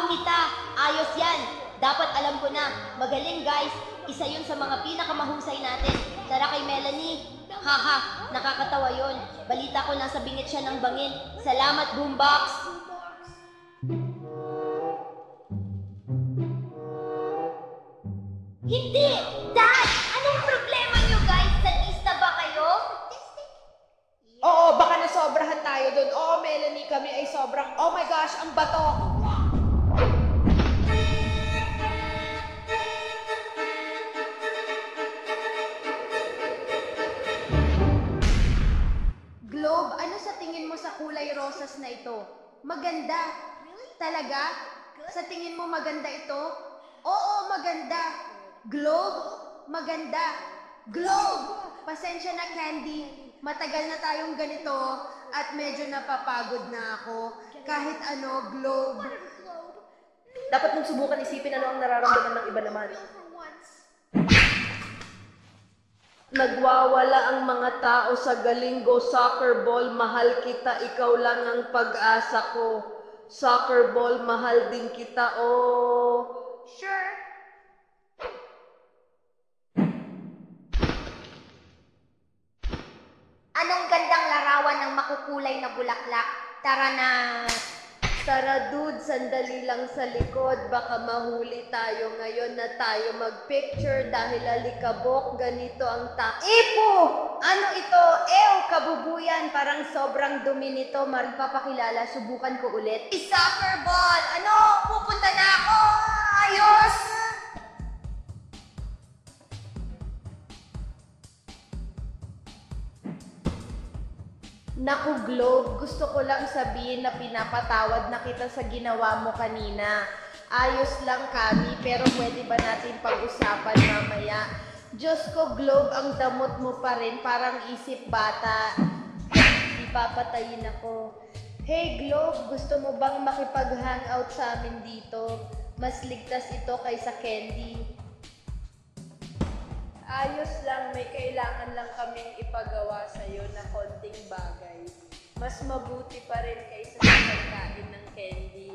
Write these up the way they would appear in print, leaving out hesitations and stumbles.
Nakuha kita! Ayos yan! Dapat alam ko na. Magaling guys. Isa yun sa mga pinakamahusay natin. Tara kay Melanie. Haha, nakakatawa yun. Balita ko nasa bingit siya ng bangin. Salamat, Boombox! Hindi! Dad! Anong problema niyo guys? Sadista ba kayo? Oo, baka nasobrahan tayo dun. Oo, Melanie, kami ay sobrang, oh my gosh, ang bato! Globe, ano sa tingin mo sa kulay rosas na ito? Maganda. Talaga? Sa tingin mo maganda ito? Oo, maganda. Globe, maganda. Globe! Pasensya na, Candy. Matagal na tayong ganito at medyo napapagod na ako. Kahit ano, Globe. Dapat mong subukan isipin ano ang nararamdaman ng iba naman. Nagwawala ang mga tao sa Galingo Soccer Ball. Mahal kita, ikaw lang ang pag-asa ko. Soccer Ball, mahal din kita, oh. Sure. Anong gandang larawan ng makukulay na bulaklak? Tara na! Tara dude, sandali lang sa likod. Baka mahuli tayo ngayon na tayo magpicture dahil alikabok, ganito ang Ipo! Ano ito? Ew, kabubuyan. Parang sobrang dumi nito. Magpapakilala, subukan ko ulit. Soccer ball! Ano? Pupunta na ako! Ayos! Naku Globe, gusto ko lang sabihin na pinapatawad na kita sa ginawa mo kanina. Ayos lang kami, pero pwede ba natin pag-usapan mamaya? Diyos ko Globe, ang damot mo pa rin, parang isip bata. Ipapatayin ako. Hey Globe, gusto mo bang makipag-hangout sa amin dito? Mas ligtas ito kaysa candy. Ayos lang, may kailangan lang kaming ipagawa sa'yo na konting bagay. Mas mabuti pa rin kaysa sa pagkain ng candy.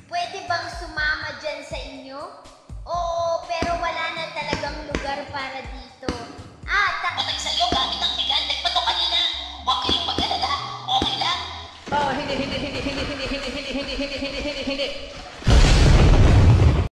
Pwede bang sumama dyan sa inyo? Oo, pero wala na talagang